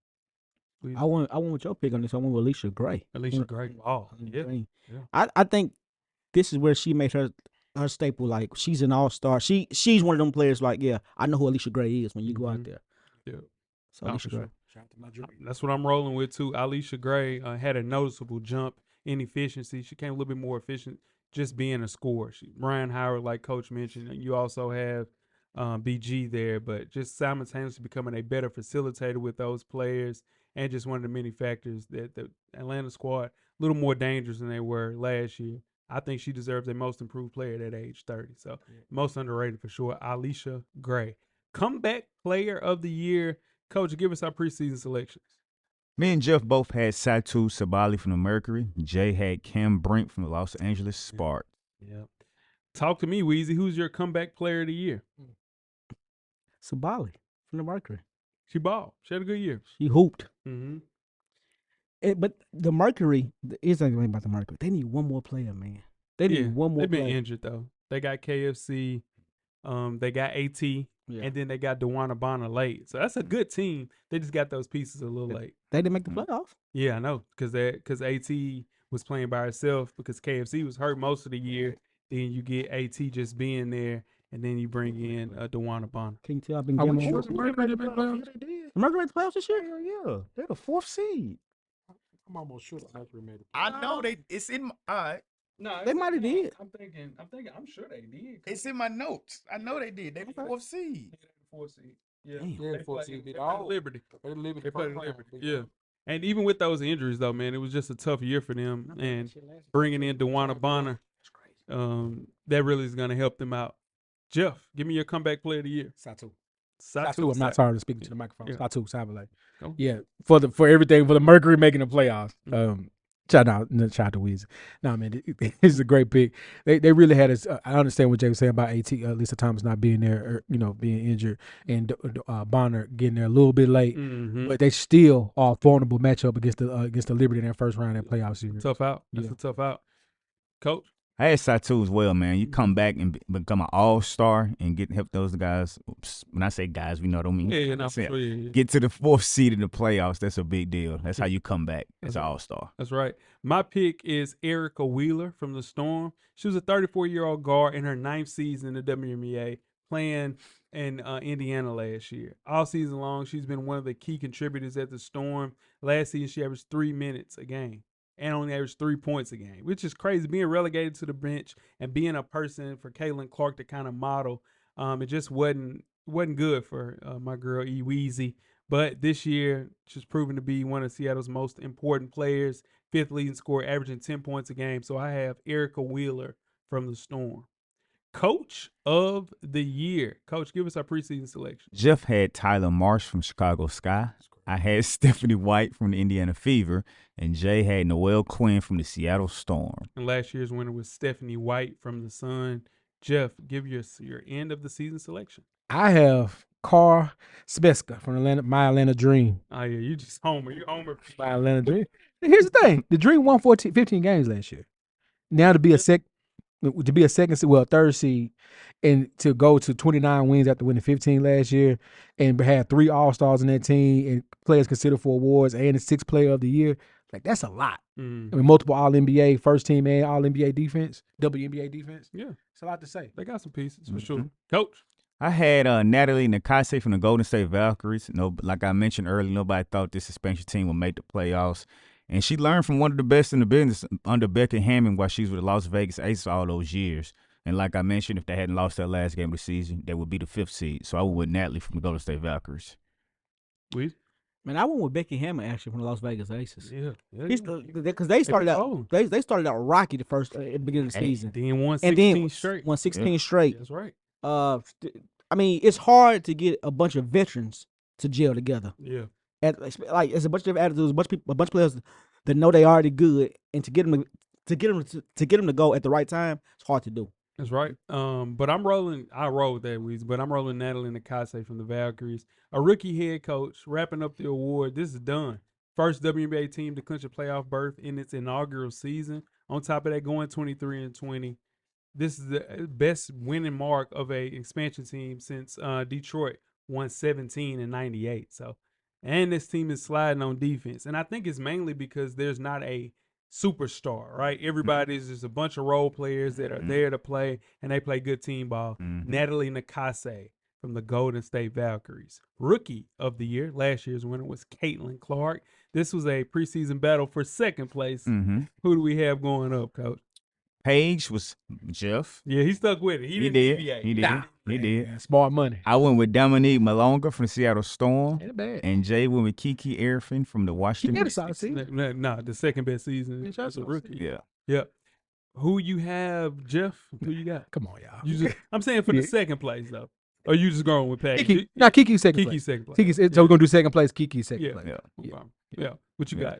I went with your pick on this. I went with Alicia Gray. Alicia Gray. Oh, yeah. I think this is where she made her staple. Like, she's an all-star. She's one of them players. Like, yeah, I know who Alicia Gray is when you go out there. Yeah. So Alicia Gray. Shout out to my dream. That's what I'm rolling with too. Alicia Gray had a noticeable jump in efficiency. She came a little bit more efficient just being a scorer. Ryan Howard, like Coach mentioned, and you also have BG there, but just simultaneously becoming a better facilitator with those players, and just one of the many factors that the Atlanta squad a little more dangerous than they were last year. I think she deserves a most improved player at age 30. So most underrated for sure. Alicia Gray. Comeback player of the year. Coach, give us our preseason selections. Me and Jeff both had Satu Sabali from the Mercury. Jay had Cam Brink from the Los Angeles Sparks. Yep. Talk to me, Weezy. Who's your comeback player of the year? Sabali from the Mercury. She balled. She had a good year. She hooped. Mm-hmm. But the Mercury, here's the thing about the Mercury. They need one more player, man. They need one more They've been player. injured, though. They got KFC. They got AT. And then they got DeWanna Bonner late. So that's a good team. They just got those pieces a little late. They didn't make the playoffs. Yeah, I know. Because AT was playing by herself because KFC was hurt most of the year. Then you get AT just being there, and then you bring in DeWanna Bonner. Can you tell I've been I getting was sure more? the Mercury made the playoffs. The Mercury made the playoffs this year? Yeah, they're the 4th seed. I'm almost sure the Mercury made the playoffs. I know it's in my No, They might have did. I'm sure they did. it's in my notes. I know they did. They the 4th seed. 4th seed. Yeah, Damn. Yeah, they 4th played- seed they beat played all. Liberty. They Played Liberty. Yeah. And even with those injuries, though, man, it was just a tough year for them. And bringing in DeWanna Bonner, that really is going to help them out. Jeff, give me your comeback player of the year. Satu. Satu. I'm not sorry to speak to the microphone. Yeah. Satu Sabale. Go. Yeah, for everything for the Mercury making the playoffs. Shout out to Weezy. Nah, man, this is a great pick. They really had us. I understand what Jay was saying about Lisa Thomas not being there, or, being injured, and Bonner getting there a little bit late. Mm-hmm. But they still are a formidable matchup against the Liberty in that first round of that playoff series. Tough out. That's a tough out. Coach? I had Satu as well, man. You come back and become an all-star and help those guys. Oops, when I say guys, we know what I mean. Yeah, no, for sure, yeah. Get to the 4th seed in the playoffs. That's a big deal. That's how you come back as an all-star. That's right. My pick is Erica Wheeler from the Storm. She was a 34-year-old guard in her 9th season in the WNBA, playing in Indiana last year. All season long, she's been one of the key contributors at the Storm. Last season, she averaged 3 minutes a game and only averaged 3 points a game, which is crazy. Being relegated to the bench and being a person for Caitlin Clark to kind of model, it just wasn't good for my girl Weezy. But this year, she's proven to be one of Seattle's most important players, 5th leading scorer, averaging 10 points a game. So I have Erica Wheeler from the Storm. Coach of the year. Coach, give us our preseason selection. Jeff had Tyler Marsh from Chicago Sky. I had Stephanie White from the Indiana Fever, and Jay had Noelle Quinn from the Seattle Storm. And last year's winner was Stephanie White from the Sun. Jeff, give us your end of the season selection. I have Carl Speska from my Atlanta Dream. Oh, yeah, you just homer. You homer. My Atlanta Dream. Here's the thing: the Dream won 15 games last year. Now to be a third seed, and to go to 29 wins after winning 15 last year, and had 3 All-Stars in that team, and players considered for awards, and the 6th player of the year. Like, that's a lot. I mean, multiple All-NBA first team and All-NBA defense, WNBA defense. Yeah. It's a lot to say. They got some pieces for sure. Coach? I had Natalie Nakase from the Golden State Valkyries. Like I mentioned earlier, nobody thought this suspension team would make the playoffs. And she learned from one of the best in the business under Becky Hammond while she was with the Las Vegas Aces all those years. And like I mentioned, if they hadn't lost that last game of the season, they would be the 5th seed. So I went with Natalie from the Golden State Valkyries. Weed? Man, I went with Becky Hammond actually from the Las Vegas Aces. Yeah. Because they started out they started out rocky at the beginning of the season. Then won 16 straight. Won 16 straight. That's right. I mean, it's hard to get a bunch of veterans to gel together. Yeah. It's a bunch of attitudes, a bunch of players that know they already good, and to get them to go at the right time, it's hard to do. That's right. But I roll with that, Weezy, but I'm rolling Natalie Nakase from the Valkyries. A rookie head coach, wrapping up the award. This is done. First WNBA team to clinch a playoff berth in its inaugural season. On top of that, going 23-20. This is the best winning mark of a expansion team since Detroit won 17 in 98. So, and this team is sliding on defense. And I think it's mainly because there's not a superstar, right? Everybody's just a bunch of role players that are there to play, and they play good team ball. Natalie Nakase from the Golden State Valkyries. Rookie of the year, last year's winner was Caitlin Clark. This was a preseason battle for second place. Who do we have going up, Coach? Paige was Jeff. Yeah, he stuck with it. He didn't did. deviate. He did. He did. Yeah, smart money. I went with Dominique Malonga from the Seattle Storm. Ain't bad. And Jay went with Kiki Erfin from the Washington He had a Mystics. solid season. No, the second best season Yeah, as a rookie. Yeah. Yeah. Who you have, Jeff? Who you got? Come on, y'all. You just, I'm saying for the second place, though. Or you just going with Paige? Kiki. Nah, Kiki's second Kiki's place. second place. Kiki's, so we're going to do second place. Kiki's second Yeah. place. Yeah. Yeah. What you got?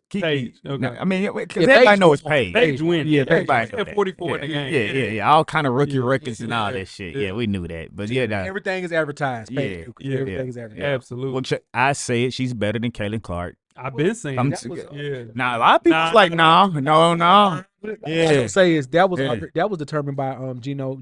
Kiki. Paige. Okay. No, I mean, because Yeah, everybody Paige knows Paige. Paige win. Yeah, Paige. Everybody know Had that. 44 in the game. Yeah. All kind of rookie Yeah, records and all yeah, that shit. yeah. Yeah, we knew that. But yeah, nah. Everything is advertised. Paige. Yeah. Everything is advertised. Absolutely. Well, I say it. She's better than Caitlin Clark. I've been saying I'm that. Yeah. Now a lot of people's like, no. What I Yeah. was say is that was Yeah. determined by Gino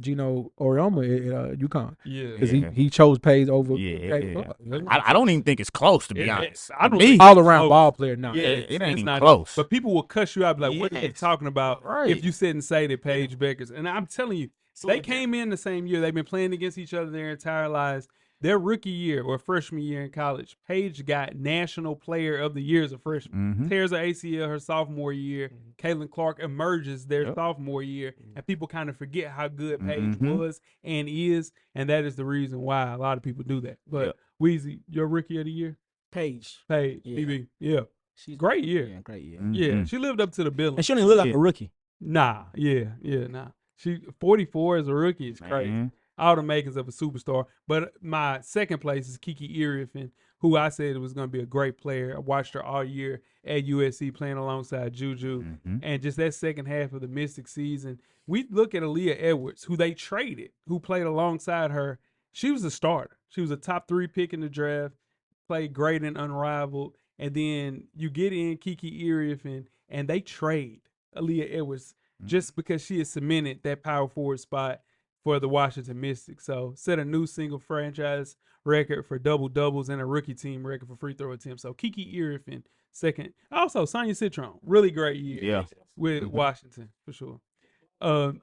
Orioma at UConn Yeah. because Yeah. he chose Paige over. Yeah. Caitlin Clark. I don't even think it's close, to be honest. I don't Me. think All around Oh, ball player. No, Yeah, it ain't it's even not- close. But people will cuss you out, like, what are you Yes. talking about? Right. If you sit and say that Paige Beckers, and I'm telling you, they came in the same year. They've been playing against each other their entire lives. Their rookie year or freshman year in college, Paige got National Player of the Year as a freshman. Tears her ACL her sophomore year. Caitlin Clark emerges their sophomore year, and people kind of forget how good Paige was and is, and that is the reason why a lot of people do that. But Weezy, your rookie of the year, Paige. Paige, Yeah. PB, yeah, She's great year. Yeah, great year. Yeah, she lived up to the billing. And she don't even look like a rookie. Nah. She 44 as a rookie is crazy. Man. All the makings of a superstar. But my second place is Kiki Erifin, who I said was going to be a great player. I watched her all year at USC playing alongside Juju. And just that second half of the Mystic season, we look at Aaliyah Edwards, who they traded, who played alongside her. She was a starter. She was a top 3 pick in the draft, played great and unrivaled. And then you get in Kiki Erifin, and they trade Aaliyah Edwards just because she has cemented that power forward spot for the Washington Mystics. So set a new single franchise record for double doubles and a rookie team record for free throw attempts. So Kiki Erifin, second. Also, Sonia Citron, really great year with Washington for sure.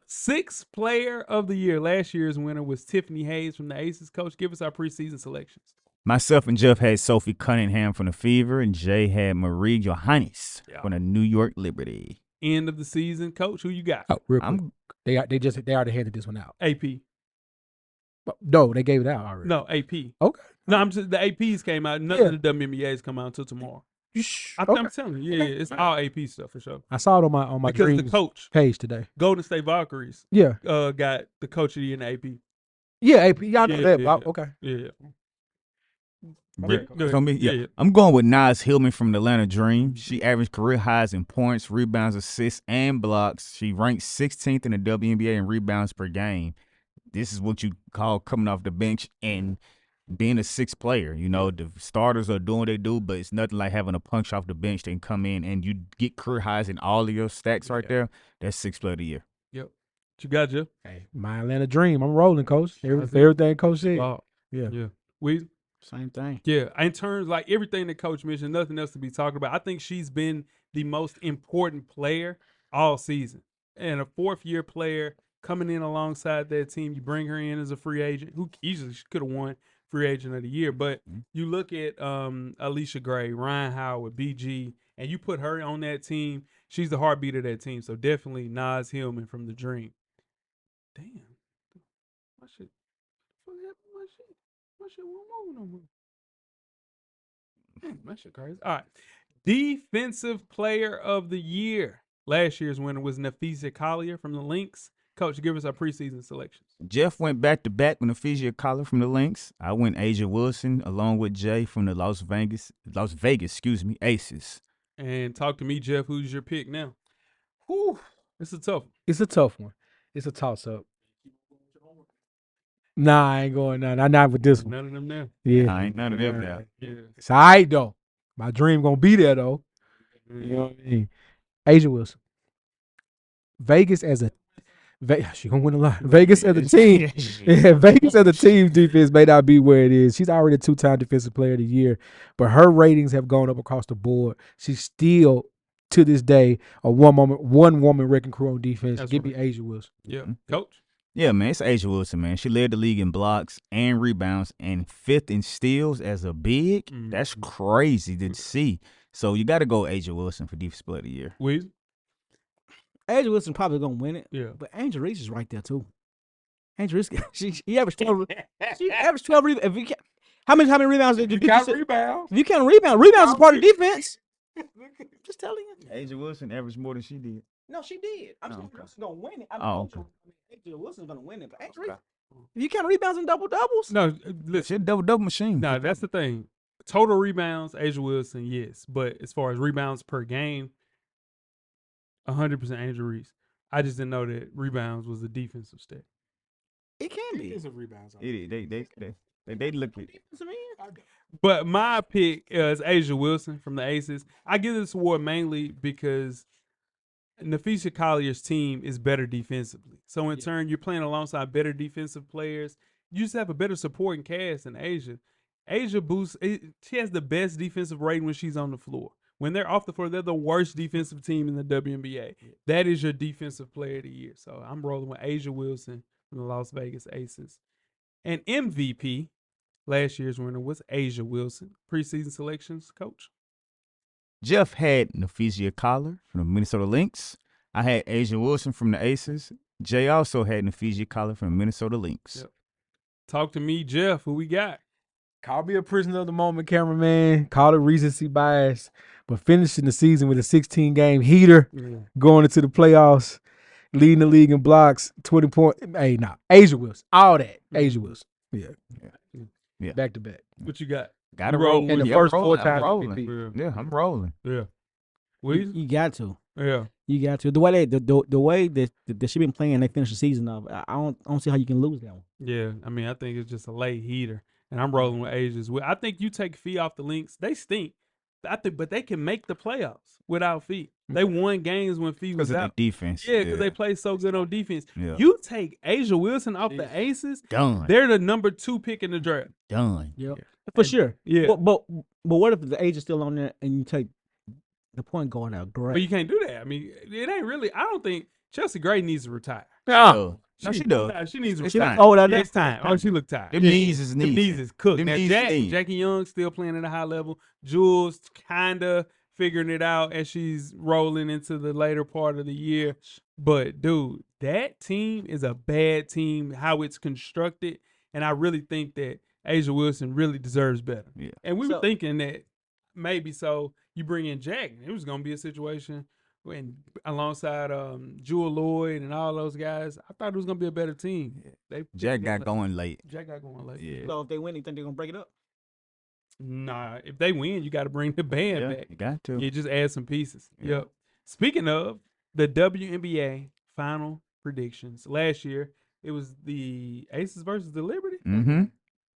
Sixth player of the year. Last year's winner was Tiffany Hayes from the Aces. Coach, give us our preseason selections. Myself and Jeff had Sophie Cunningham from the Fever, and Jay had Marie Johannes from the New York Liberty. End of the season, Coach. Who you got? Oh, real quick. They already handed this one out. AP. No, they gave it out already. No, AP. Okay. No, I'm just the APs came out. None of the WNBAs come out until tomorrow. I'm telling you, it's all AP stuff for sure. I saw it on my Because Dreams the coach, page today. Golden State Valkyries, Yeah. got the coach of the year in the AP. Yeah, AP. Y'all know that. Yeah. Okay. Yeah. Rick, Go ahead. so me, Yeah. I'm going with Naz Hillman from the Atlanta Dream. She averaged career highs in points, rebounds, assists, and blocks. She ranked 16th in the WNBA in rebounds per game. This is what you call coming off the bench and being a sixth player. You know, the starters are doing what they do, but it's nothing like having a punch off the bench that can come in and you get career highs in all of your stacks right there. That's sixth player of the year. Yep. What you got, Jeff? Hey, my Atlanta Dream. I'm rolling, Coach. That's it. Everything Coach said. Yeah. Yeah. We Same thing. Yeah, in terms like everything that Coach mentioned, nothing else to be talking about. I think she's been the most important player all season, and a fourth-year player coming in alongside that team. You bring her in as a free agent, who easily could have won Free Agent of the Year. But you look at Alicia Gray, Ryan Howard, BG, and you put her on that team. She's the heartbeat of that team. So definitely Naz Hillman from the Dream. Damn, my shit. What happened to my shit? My shit won't move no more. Man, that shit crazy. All right. Defensive Player of the Year. Last year's winner was Nafisa Collier from the Lynx. Coach, give us our preseason selections. Jeff went back-to-back with Ephesian Collar from the Lynx. I went Asia Wilson along with Jay from the Las Vegas, Aces. And talk to me, Jeff. Who's your pick now? Whew. It's a tough one. It's a tough one. It's a toss-up. Nah, I ain't going none. I'm not with this one. None of them now. Yeah. I ain't none of them now. Yeah. It's all right, though. My dream going to be there, though. You know what I mean? Asia Wilson. Vegas as a she gonna win a lot. Vegas as a team, Vegas as a team defense may not be where it is. She's already a 2-time defensive player of the year, but her ratings have gone up across the board. She's still to this day a one woman wrecking crew on defense. That's Give right. me Asia Wilson. Yeah, Coach. Yeah, man, it's Angel Wilson, man. She led the league in blocks and rebounds and 5th in steals as a big. That's crazy to see. So you got to go Angel Wilson for Defensive Player of the Year. Weezy. Angel Wilson probably gonna win it. Yeah. But Angel Reese is right there too. Angel Reese, she averaged 12. She averaged 12 rebounds. If you how many rebounds did you Got say? rebounds. If you count rebounds is part of defense. Just telling you. Angel Wilson averaged more than she did. No, she did. I'm just okay. Wilson gonna win it. Okay. Angel Wilson's gonna win it. But Angel Reese, if you count rebounds and double doubles, No, She listen. a double machine. No, that's the thing. Total rebounds, Angel Wilson, yes. But as far as rebounds per game, 100% Angel Reese. I just didn't know that rebounds was a defensive stat. it can be. rebounds. They look at it. But my pick is Asia Wilson from the Aces. I give this award mainly because Nafisha Collier's team is better defensively. So in turn, you're playing alongside better defensive players. You just have a better supporting cast than Asia. Asia boosts. She has the best defensive rating when she's on the floor. When they're off the floor, they're the worst defensive team in the WNBA. That is your defensive player of the year. So I'm rolling with Asia Wilson from the Las Vegas Aces. And MVP, last year's winner, was Asia Wilson. Preseason selections, Coach. Jeff had Nafisia Collar from the Minnesota Lynx. I had Asia Wilson from the Aces. Jay also had Nafisia Collar from the Minnesota Lynx. Yep. Talk to me, Jeff. Who we got? Call me a prisoner of the moment, cameraman. Call it recency bias. But finishing the season with a 16-game heater, going into the playoffs, leading the league in blocks, 20 points. Hey, Asia Wilson. All that. Asia Wilson. Yeah. Back to back. What you got? Got to You roll. rolling And the with first I'm 4 rolling. times I'm rolling. MVP. Yeah, I'm rolling. Yeah. Weezy? You got to. Yeah. You got to. The way that she been playing, they finish the season off. I don't see how you can lose that one. Yeah. I mean, I think it's just a late heater. And I'm rolling with Asia as well. I think you take Fee off the Lynx. They stink. But they can make the playoffs without Fee. They won games when Fee was Because of out. the defense. Yeah, because they play so good on defense. Yeah. You take Asia Wilson off the Aces, Done. they're the number 2 pick in the draft. Done. Yeah, for sure. Yeah. But what if the age is still on there and you take the point guard out? Great. But you can't do that. I mean, it ain't really. I don't think Chelsea Gray needs to retire. No, she does. Nah, she needs to It's retire. time. Oh, that It's time. Oh, she look tired. Them knees is Them knees. knees is cooked. Them Now, knees is knees. Jackie Young still playing at a high level. Jules kinda figuring it out as she's rolling into the later part of the year. But dude, that team is a bad team. How it's constructed, and I really think that Asia Wilson really deserves better. Yeah. And we were So- thinking that maybe so you bring in Jack, and it was gonna be a situation when alongside Jewel Lloyd and all those guys. I thought it was gonna be a better team. Jack got going late. Jack got going late. Yeah. So if they win, you think they're gonna break it up? Nah, if they win, you got to bring the band Yeah, back. you got to. You just add some pieces. Yeah. Yep. Speaking of the WNBA final predictions, last year it was the Aces versus the Liberty. Mm-hmm.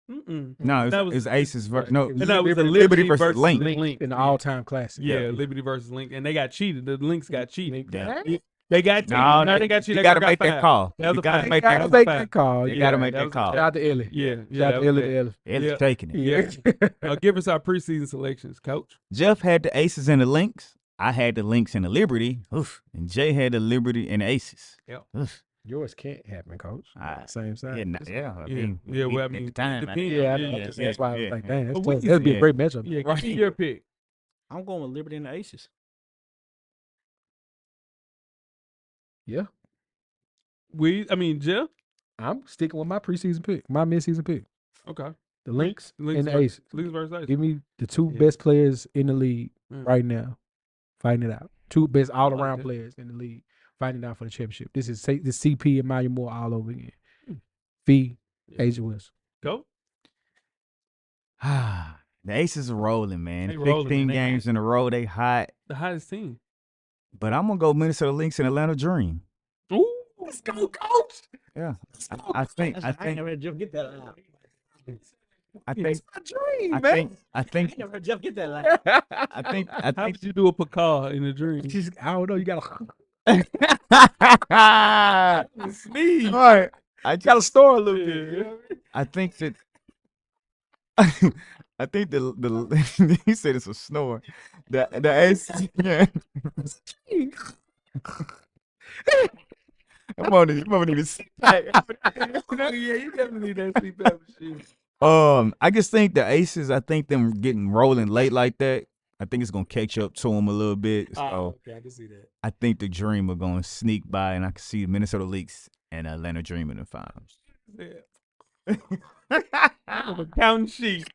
Mm-mm. No, That was- it's Aces versus no. And that was the Liberty versus Link. In the all-time classic. Yeah, Liberty versus Link, and they got cheated. The Lynx got cheated. Yeah. They got cheated. No, they got cheated. You They got to got make that fired. call. That was You a got foul. to make Gotta that call. make that call. You Yeah, got to make that that was- call. Shout out to Ellie. Yeah, Shout yeah. out that to was Ellie. bad. Ellis taking it. Yeah. Give us our preseason selections, Coach. Jeff had the Aces and the Lynx. I had the Lynx and the Liberty. Oof. And Jay had the Liberty and the Aces. Yep. Oof. Yours can't happen, Coach. Yeah, Same side. yeah. I Yeah. mean, Yeah, well, I at mean, the time, it I depends. think- Yeah, Yeah, that's why I was like, dang, But that's we that'd be can- a great matchup. Yeah, give me your pick. I'm going with Liberty and the Aces. Yeah. Jeff. I'm sticking with my preseason pick, my midseason pick. Okay. The Lynx Lynx and the versus- Aces. Lynx versus Aces. Give me the 2 Yeah. best players in the league Mm. right now, fighting it out. 2 best all-around that. players in the league, fighting it out for the championship. This is the CP and Maya Moore all over again. Mm. Fee, Yeah. Asia Wilson. Go. The Aces are rolling, man. They rolling, 15 man. They games in a row. They hot. The hottest team. But I'm going to go Minnesota Lynx and Atlanta Dream. Ooh, let's go, Coach. Yeah. I think I ain't never heard Jeff get that out. I think My dream, I man. think I I think ain't never heard Jeff get that out. I think How did you do a Picard in a dream? Just, I don't know. You gotta. Sneeze. All right. I Got to just, store a little bit. I think that I think the he said it's a snore. The ace. Yeah. I'm on it. Yeah, you definitely need that CPAP machine. I just think the Aces. I think them getting rolling late like that. I think it's gonna catch up to them a little bit. So Okay, I can see that. I think the Dream are gonna sneak by, and I can see Minnesota Lynx and Atlanta Dream in the finals. Yeah. I'm a counting sheet.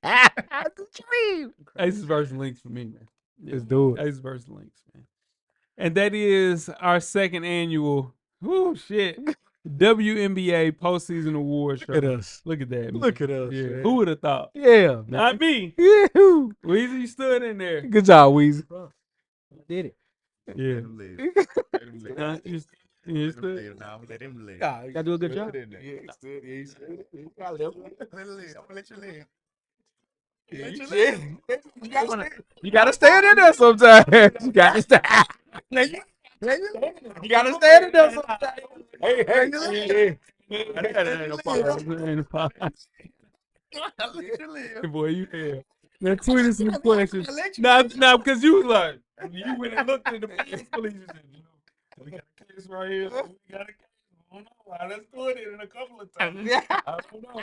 Aces versus Lynx for me, man. Yeah. Let's do it. Aces versus Lynx, man. And that is our second annual, WNBA Postseason Awards show. Look at us. Look at that, man. Look at us. Yeah. man. Who would have thought? Yeah, man. Not me. Yeah. Weezy stood in there. Good job, Weezy. Did it? Yeah. You stood. Gotta do a good job. You gotta stand in there sometimes. You gotta stand. You gotta stand in there sometimes. Hey. Boy, you hell. Now tweet us some questions. Now, because you was like, you went and looked at the police. You said, we got a case right here. We got a case. I don't know. Let's do it in a couple of times. I don't know.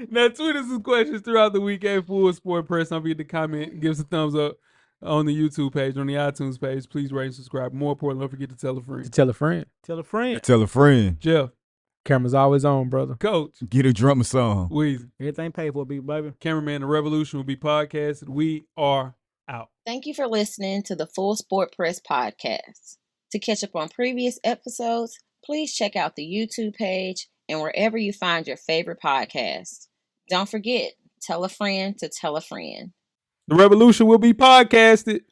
Now, tweet us some questions throughout the week at Full Sport Press. Don't forget to comment, give us a thumbs up on the YouTube page, on the iTunes page. Please rate and subscribe. More important, don't forget to tell a friend. Tell a friend. Tell a friend. Tell a friend. Jeff, Camera's always on, brother. Coach, Get a drummer song. Weezy, Everything paid for, big baby. cameraman, The Revolution will be podcasted. We are out. Thank you for listening to the Full Sport Press podcast. To catch up on previous episodes, please check out the YouTube page and wherever you find your favorite podcasts. Don't forget, tell a friend to tell a friend. The Revolution will be podcasted.